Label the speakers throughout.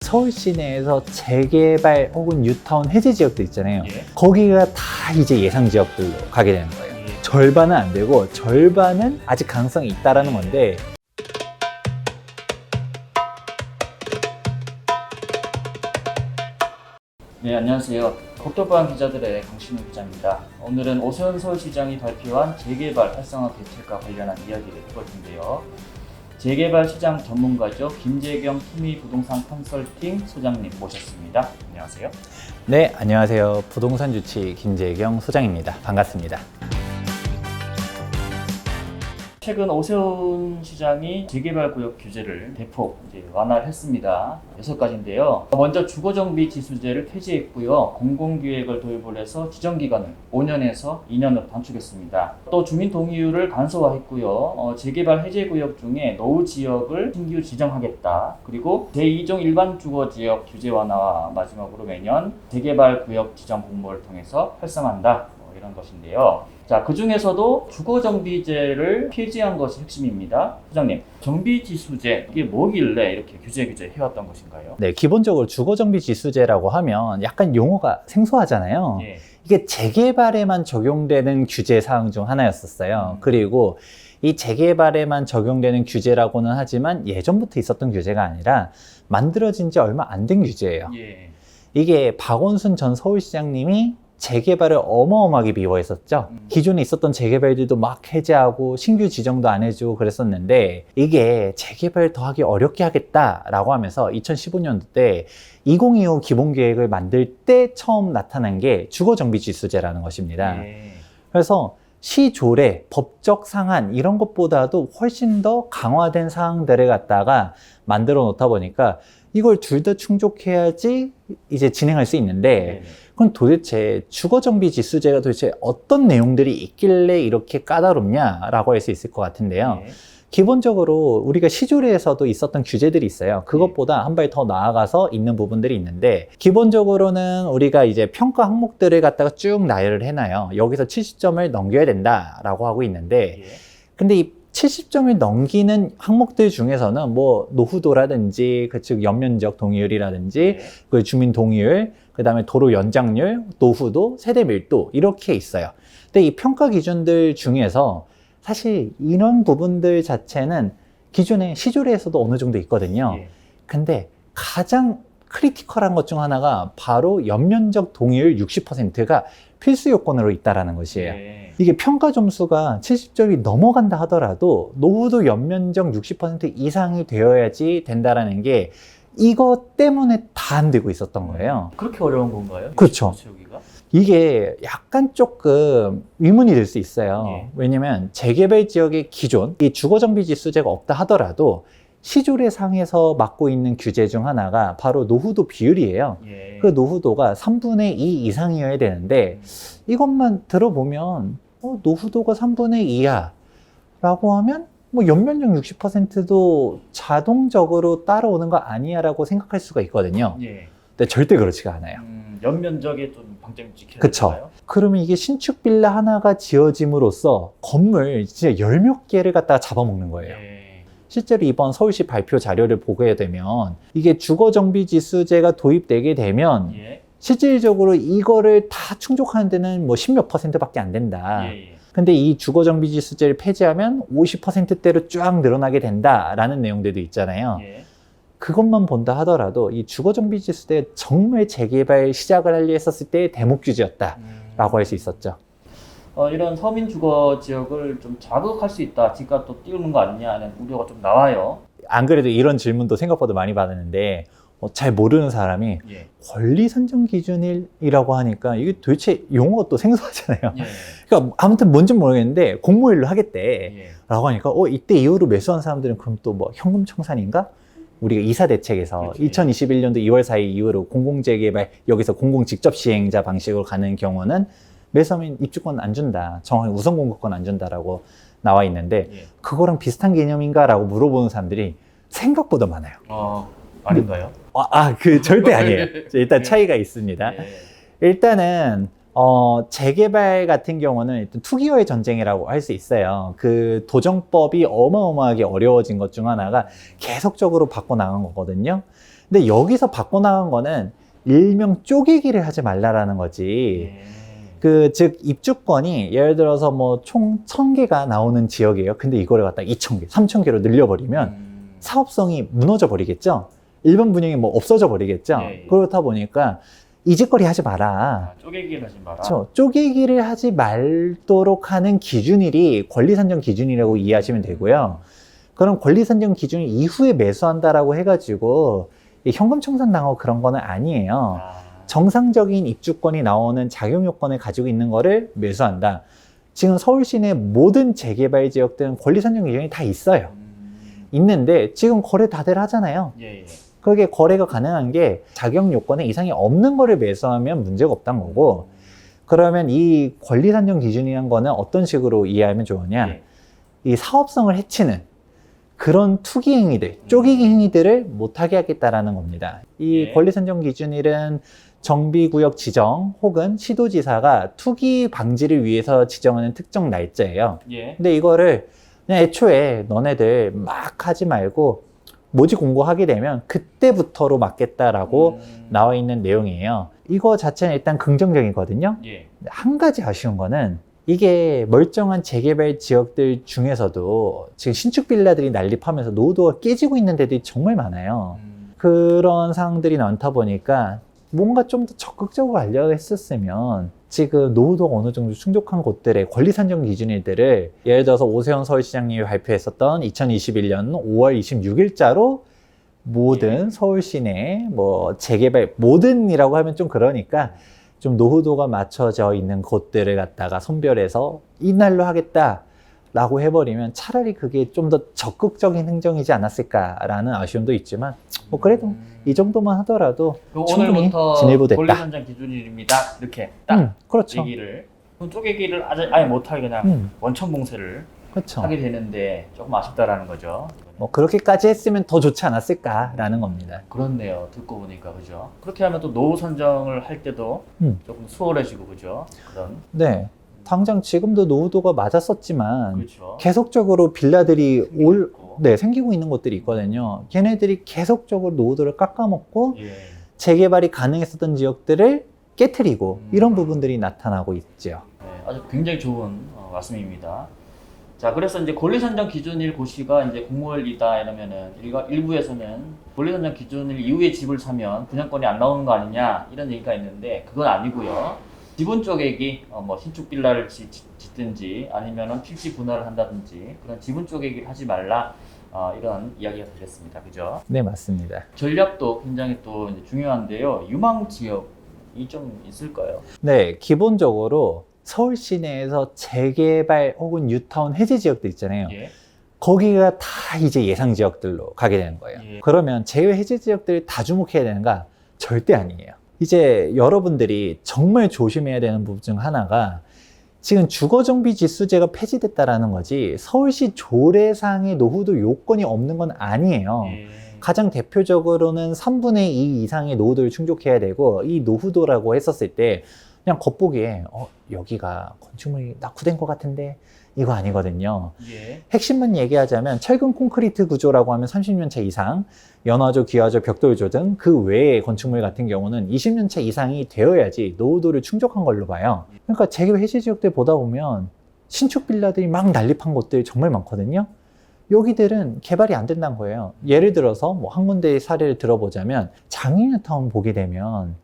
Speaker 1: 서울 시내에서 재개발 혹은 뉴타운 해제 지역들 있잖아요.
Speaker 2: 예.
Speaker 1: 거기가 다 이제 예상 지역들로 가게 되는 거예요.
Speaker 2: 예.
Speaker 1: 절반은 안 되고 절반은 아직 가능성이 있다라는 건데,
Speaker 2: 네, 안녕하세요. 국토방 기자들의 강신우 기자입니다. 오늘은 오세훈 서울시장이 발표한 재개발 활성화 대책과 관련한 이야기를 해볼 텐데요. 재개발 시장 전문가죠. 김재경 투미부동산 컨설팅 소장님 모셨습니다. 안녕하세요.
Speaker 1: 네, 안녕하세요. 부동산 주치 김재경 소장입니다. 반갑습니다.
Speaker 2: 최근 오세훈 시장이 재개발 구역 규제를 대폭 완화를 했습니다. 6가지인데요. 먼저 주거정비 지수제를 폐지했고요. 공공기획을 도입을 해서 지정기간을 5년에서 2년으로 단축했습니다. 또 주민 동의율을 간소화했고요. 재개발 해제구역 중에 노후 지역을 신규 지정하겠다. 그리고 제2종 일반 주거지역 규제 완화와 마지막으로 매년 재개발 구역 지정 공모를 통해서 활성화한다. 이런 것인데요. 자, 그 중에서도 주거정비제를 폐지한 것이 핵심입니다. 소장님, 정비지수제 이게 뭐길래 이렇게 규제 해왔던 것인가요?
Speaker 1: 네, 기본적으로 주거정비 지수제라고 하면 약간 용어가 생소하잖아요.
Speaker 2: 예.
Speaker 1: 이게 재개발에만 적용되는 규제 사항 중 하나였었어요. 그리고 이 재개발에만 적용되는 규제라고는 하지만 예전부터 있었던 규제가 아니라 만들어진 지 얼마 안 된 규제예요.
Speaker 2: 예.
Speaker 1: 이게 박원순 전 서울시장님이 재개발을 어마어마하게 미워했었죠. 기존에 있었던 재개발들도 막 해제하고 신규 지정도 안 해주고 그랬었는데, 이게 재개발 더 하기 어렵게 하겠다라고 하면서 2015년도 때 2025 기본계획을 만들 때 처음 나타난 게 주거정비지수제라는 것입니다.
Speaker 2: 예.
Speaker 1: 그래서 시조례, 법적 상한 이런 것보다도 훨씬 더 강화된 사항들을 갖다가 만들어 놓다 보니까 이걸 둘 다 충족해야지 이제 진행할 수 있는데, 그럼 도대체 주거정비 지수제가 도대체 어떤 내용들이 있길래 이렇게 까다롭냐라고 할 수 있을 것 같은데요.
Speaker 2: 예.
Speaker 1: 기본적으로 우리가 시조례에서도 있었던 규제들이 있어요. 그것보다 한 발 더 나아가서 있는 부분들이 있는데, 기본적으로는 우리가 이제 평가 항목들을 갖다가 쭉 나열을 해놔요. 여기서 70점을 넘겨야 된다라고 하고 있는데,
Speaker 2: 예.
Speaker 1: 근데 이 70점을 넘기는 항목들 중에서는 뭐 노후도라든지 즉 연면적 동의율이라든지
Speaker 2: 예.
Speaker 1: 그 주민 동의율, 그 다음에 도로 연장률, 노후도, 세대 밀도 이렇게 있어요. 근데 이 평가 기준들 중에서 사실 이런 부분들 자체는 기존에 시조례에서도 어느 정도 있거든요.
Speaker 2: 예.
Speaker 1: 근데 가장 크리티컬한 것 중 하나가 바로 연면적 동의율 60%가 필수 요건으로 있다라는 것이에요.
Speaker 2: 예.
Speaker 1: 이게 평가 점수가 70점이 넘어간다 하더라도 노후도 연면적 60% 이상이 되어야지 된다라는 게 이것 때문에 다 안 되고 있었던 거예요.
Speaker 2: 그렇게 어려운 건가요?
Speaker 1: 그렇죠.
Speaker 2: 채우기가?
Speaker 1: 이게 약간 조금 의문이 될 수 있어요.
Speaker 2: 예.
Speaker 1: 왜냐면 재개발 지역의 기존 이 주거정비 지수제가 없다 하더라도 시조례 상에서 맡고 있는 규제 중 하나가 바로 노후도 비율이에요.
Speaker 2: 예.
Speaker 1: 그 노후도가 3분의 2 이상이어야 되는데, 이것만 들어보면 노후도가 3분의 2야 라고 하면 뭐 연면적 60%도 자동적으로 따라오는 거 아니야 라고 생각할 수가 있거든요.
Speaker 2: 예.
Speaker 1: 근데 절대 그렇지가 않아요.
Speaker 2: 연면적에 좀 방점이 찍혀야
Speaker 1: 그쵸.
Speaker 2: 되나요?
Speaker 1: 그러면 이게 신축 빌라 하나가 지어짐으로써 건물 진짜 열 몇 개를 갖다가 잡아먹는 거예요.
Speaker 2: 예.
Speaker 1: 실제로 이번 서울시 발표 자료를 보게 되면 이게 주거정비지수제가 도입되게 되면
Speaker 2: 예.
Speaker 1: 실질적으로 이거를 다 충족하는 데는 뭐 10몇 %밖에 안 된다.
Speaker 2: 예. 예.
Speaker 1: 근데 이 주거정비지수제를 폐지하면 50%대로 쫙 늘어나게 된다라는 내용들도 있잖아요.
Speaker 2: 예.
Speaker 1: 그것만 본다 하더라도 이 주거정비지수제가 정말 재개발 시작을 하려 했었을 때의 대목 규제였다라고 할 수 있었죠.
Speaker 2: 이런 서민 주거 지역을 좀 자극할 수 있다, 집값 또 띄우는 거 아니냐 하는 우려가 좀 나와요.
Speaker 1: 안 그래도 이런 질문도 생각보다 많이 받았는데, 잘 모르는 사람이
Speaker 2: 예.
Speaker 1: 권리 산정 기준이라고 하니까 이게 도대체 용어가 또 생소하잖아요.
Speaker 2: 예.
Speaker 1: 그러니까 아무튼 뭔지 모르겠는데 공모일로 하겠대
Speaker 2: 예.
Speaker 1: 라고 하니까 이때 이후로 매수한 사람들은 그럼 또 뭐 현금 청산인가? 우리가 이사 대책에서
Speaker 2: 그치.
Speaker 1: 2021년도 2월 4일 이후로 공공재개발 여기서 공공 직접 시행자 방식으로 가는 경우는 매수하면 입주권 안 준다, 정확히 우선 공급권 안 준다라고 나와 있는데,
Speaker 2: 예.
Speaker 1: 그거랑 비슷한 개념인가라고 물어보는 사람들이 생각보다 많아요.
Speaker 2: 아닌가요?
Speaker 1: 그 절대 아니에요. 일단
Speaker 2: 예.
Speaker 1: 차이가 있습니다.
Speaker 2: 예.
Speaker 1: 일단은 재개발 같은 경우는 일단 투기와의 전쟁이라고 할 수 있어요. 그 도정법이 어마어마하게 어려워진 것 중 하나가 계속적으로 바꿔 나간 거거든요. 근데 여기서 바꿔나간 거는 일명 쪼개기를 하지 말라라는 거지. 즉 입주권이 예를 들어서 뭐 총 1000개가 나오는 지역이에요. 근데 이거를 갖다 2000개, 3000개로 늘려버리면 사업성이 무너져 버리겠죠. 일반 분양이 뭐 없어져 버리겠죠.
Speaker 2: 예.
Speaker 1: 그렇다 보니까 이직거리 하지 마라.
Speaker 2: 쪼개기를 하지 마라.
Speaker 1: 그렇죠. 쪼개기를 하지 말도록 하는 기준일이 권리산정 기준이라고 이해하시면 되고요. 그럼 권리산정 기준 이후에 매수한다라고 해가지고 이 현금 청산당하고 그런 거는 아니에요. 정상적인 입주권이 나오는 작용 요건을 가지고 있는 거를 매수한다. 지금 서울 시내 모든 재개발 지역들은 권리산정 기준이 다 있어요. 있는데 지금 거래 다들 하잖아요.
Speaker 2: 예.
Speaker 1: 그게 거래가 가능한 게 자격 요건에 이상이 없는 거를 매수하면 문제가 없다는 거고, 그러면 이 권리산정 기준이란 거는 어떤 식으로 이해하면 좋으냐,
Speaker 2: 예.
Speaker 1: 이 사업성을 해치는 그런 투기 행위들, 쪼개기 행위들을 못하게 하겠다라는 겁니다. 이
Speaker 2: 예.
Speaker 1: 권리산정 기준일은 정비구역 지정 혹은 시도지사가 투기 방지를 위해서 지정하는 특정 날짜예요.
Speaker 2: 예.
Speaker 1: 근데 이거를 그냥 애초에 너네들 막 하지 말고 모집 공고하게 되면 그때부터로 막겠다라고 나와 있는 내용이에요. 이거 자체는 일단 긍정적이거든요.
Speaker 2: 예.
Speaker 1: 한 가지 아쉬운 거는 이게 멀쩡한 재개발 지역들 중에서도 지금 신축 빌라들이 난립하면서 노후도가 깨지고 있는 데들이 정말 많아요. 그런 상황들이 많다 보니까 뭔가 좀 더 적극적으로 하려고 했었으면 지금 노후도가 어느 정도 충족한 곳들의 권리산정 기준일들을 예를 들어서 오세훈 서울시장님이 발표했었던 2021년 5월 26일자로 모든
Speaker 2: 예.
Speaker 1: 서울 시내 뭐 재개발 모든이라고 하면 좀 그러니까 좀 노후도가 맞춰져 있는 곳들을 갖다가 선별해서 이날로 하겠다라고 해버리면 차라리 그게 좀 더 적극적인 행정이지 않았을까라는 아쉬움도 있지만 뭐 그래도 이 정도만 하더라도 충분히
Speaker 2: 오늘부터
Speaker 1: 진일보됐다.
Speaker 2: 권리산정 기준일입니다. 이렇게 딱
Speaker 1: 그렇죠.
Speaker 2: 얘기를 그럼 쪼개기를 아예 못하게 그냥 원천 봉쇄를
Speaker 1: 그렇죠.
Speaker 2: 하게 되는데 조금 아쉽다라는 거죠.
Speaker 1: 뭐 그렇게까지 했으면 더 좋지 않았을까라는 겁니다.
Speaker 2: 그렇네요. 듣고 보니까 그죠. 그렇게 하면 또 노후 선정을 할 때도 조금 수월해지고 그죠. 그런
Speaker 1: 네. 당장 지금도 노후도가 맞았었지만
Speaker 2: 그렇죠.
Speaker 1: 계속적으로 빌라들이
Speaker 2: 있고.
Speaker 1: 생기고 있는 곳들이 있거든요. 걔네들이 계속적으로 노후도를 깎아먹고
Speaker 2: 예.
Speaker 1: 재개발이 가능했었던 지역들을 깨트리고 이런 부분들이 나타나고 있죠.
Speaker 2: 네, 아주 굉장히 좋은 말씀입니다. 자, 그래서 이제 권리산정 기준일 고시가 이제 공모일이다 이러면은 일부에서는 권리산정 기준일 이후에 집을 사면 분양권이 안 나오는 거 아니냐 이런 얘기가 있는데 그건 아니고요. 지분 쪼개기, 뭐 신축 빌라를 짓든지 아니면은 필지 분할을 한다든지 그런 지분 쪼개기를 하지 말라 이런 이야기가 되겠습니다. 그죠?
Speaker 1: 네, 맞습니다.
Speaker 2: 전략도 굉장히 또 이제 중요한데요. 유망 지역이 좀 있을까요?
Speaker 1: 네, 기본적으로 서울 시내에서 재개발 혹은 뉴타운 해제 지역들 있잖아요.
Speaker 2: 예.
Speaker 1: 거기가 다 이제 예상 지역들로 가게 되는 거예요.
Speaker 2: 예.
Speaker 1: 그러면 제외 해제 지역들을 다 주목해야 되는가? 절대 아니에요. 이제 여러분들이 정말 조심해야 되는 부분 중 하나가 지금 주거정비 지수제가 폐지됐다라는 거지 서울시 조례상의 노후도 요건이 없는 건 아니에요.
Speaker 2: 예.
Speaker 1: 가장 대표적으로는 3분의 2 이상의 노후도를 충족해야 되고 이 노후도라고 했었을 때 그냥 겉보기에 여기가 건축물이 낙후된 것 같은데 이거 아니거든요.
Speaker 2: 예.
Speaker 1: 핵심만 얘기하자면 철근 콘크리트 구조라고 하면 30년 차 이상, 연화조, 기화조, 벽돌조 등 그 외의 건축물 같은 경우는 20년 차 이상이 되어야지 노후도를 충족한 걸로 봐요. 그러니까 재개발 해제 지역들 보다 보면 신축 빌라들이 막 난립한 곳들이 정말 많거든요. 여기들은 개발이 안 된다는 거예요. 예를 들어서 뭐 한 군데의 사례를 들어보자면 장인뉴타운 보게 되면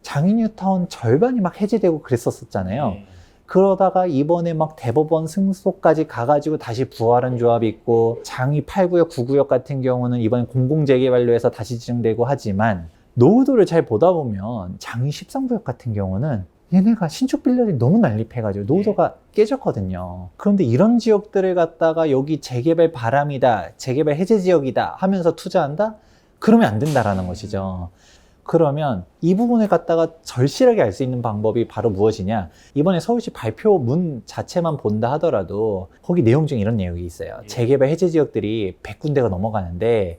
Speaker 1: 장인뉴타운 절반이 막 해제되고 그랬었잖아요.
Speaker 2: 예.
Speaker 1: 그러다가 이번에 막 대법원 승소까지 가가지고 다시 부활한 조합이 있고 장위 8구역, 9구역 같은 경우는 이번에 공공재개발로 해서 다시 지정되고 하지만 노후도를 잘 보다 보면 장위 13구역 같은 경우는 얘네가 신축 빌라들이 너무 난립해가지고 노후도가 깨졌거든요. 그런데 이런 지역들을 갖다가 여기 재개발 바람이다, 재개발 해제 지역이다 하면서 투자한다? 그러면 안 된다라는 것이죠. 그러면 이 부분을 갖다가 절실하게 알 수 있는 방법이 바로 무엇이냐? 이번에 서울시 발표문 자체만 본다 하더라도 거기 내용 중에 이런 내용이 있어요. 재개발 해제 지역들이 100군데가 넘어가는데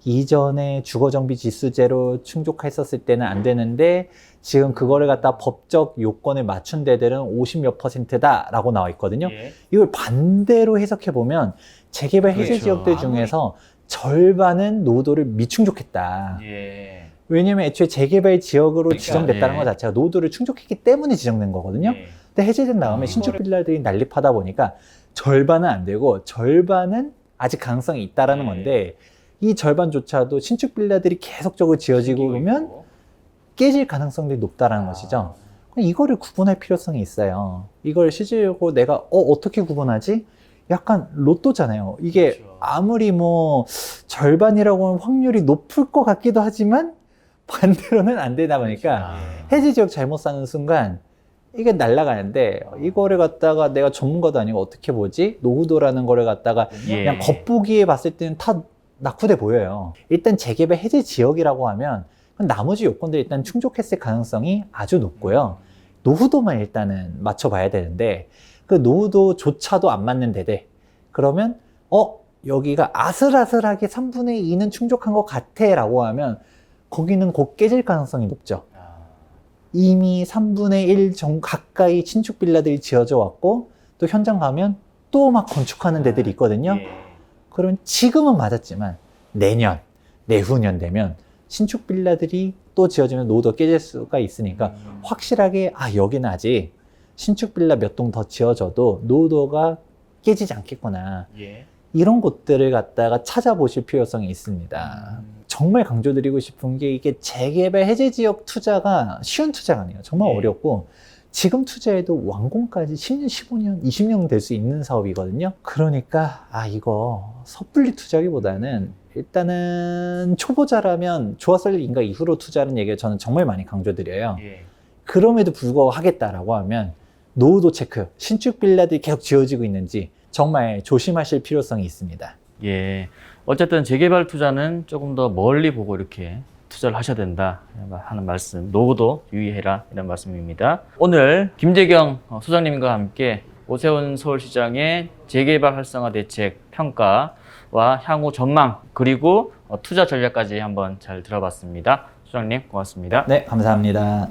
Speaker 1: 이전에 주거정비 지수제로 충족했었을 때는 안 되는데 지금 그거를 갖다 법적 요건을 맞춘 데들은 50몇 % 라고 나와 있거든요.
Speaker 2: 예.
Speaker 1: 이걸 반대로 해석해 보면 재개발 해제
Speaker 2: 그렇죠.
Speaker 1: 지역들 중에서 절반은 노후도를 미충족했다.
Speaker 2: 예.
Speaker 1: 왜냐면 애초에 재개발 지역으로
Speaker 2: 그러니까,
Speaker 1: 지정됐다는
Speaker 2: 예.
Speaker 1: 것 자체가 노후도를 충족했기 때문에 지정된 거거든요.
Speaker 2: 예.
Speaker 1: 근데 해제된 다음에 신축 빌라들이 난립하다 보니까 절반은 안 되고 절반은 아직 가능성이 있다라는
Speaker 2: 예.
Speaker 1: 건데 이 절반조차도 신축 빌라들이 계속적으로 지어지고 그러면 깨질 가능성들이 높다라는 것이죠. 이거를 구분할 필요성이 있어요. 이걸 실질적으로 내가 어떻게 구분하지? 약간 로또잖아요. 이게
Speaker 2: 그렇죠.
Speaker 1: 아무리 뭐 절반이라고 하면 확률이 높을 것 같기도 하지만 반대로는 안 되다 보니까 해제 지역 잘못 사는 순간 이게 날아가는데 이거를 갖다가 내가 전문가도 아니고 어떻게 보지? 노후도라는 거를 갖다가
Speaker 2: 예.
Speaker 1: 그냥 겉보기에 봤을 때는 다 낙후돼 보여요. 일단 재개발 해제 지역이라고 하면 나머지 요건들이 일단 충족했을 가능성이 아주 높고요. 노후도만 일단은 맞춰봐야 되는데 그 노후도조차도 안 맞는 데대 그러면 여기가 아슬아슬하게 3분의 2는 충족한 것 같아 라고 하면 거기는 곧 깨질 가능성이 높죠. 이미 3분의 1 정도 가까이 신축 빌라들이 지어져 왔고 또 현장 가면 또 막 건축하는 데들이 있거든요.
Speaker 2: 예.
Speaker 1: 그럼 지금은 맞았지만 내년, 내후년 되면 신축 빌라들이 또 지어지면 노후도 깨질 수가 있으니까 확실하게 여기는 아직 신축 빌라 몇 동 더 지어져도 노후도가 깨지지 않겠구나.
Speaker 2: 예.
Speaker 1: 이런 곳들을 갖다가 찾아보실 필요성이 있습니다. 정말 강조드리고 싶은 게 이게 재개발 해제 지역 투자가 쉬운 투자가 아니에요. 정말
Speaker 2: 예.
Speaker 1: 어렵고 지금 투자해도 완공까지 10년, 15년, 20년 될 수 있는 사업이거든요. 그러니까 이거 섣불리 투자기보다는 일단은 초보자라면 좋았을 인가 이후로 투자하는 얘기를 저는 정말 많이 강조드려요.
Speaker 2: 예.
Speaker 1: 그럼에도 불구하고 하겠다라고 하면 노후도 체크, 신축 빌라들이 계속 지어지고 있는지 정말 조심하실 필요성이 있습니다.
Speaker 2: 예. 어쨌든 재개발 투자는 조금 더 멀리 보고 이렇게 투자를 하셔야 된다 하는 말씀, 노후도 유의해라 이런 말씀입니다. 오늘 김재경 소장님과 함께 오세훈 서울시장의 재개발 활성화 대책 평가와 향후 전망 그리고 투자 전략까지 한번 잘 들어봤습니다. 소장님 고맙습니다.
Speaker 1: 네, 감사합니다.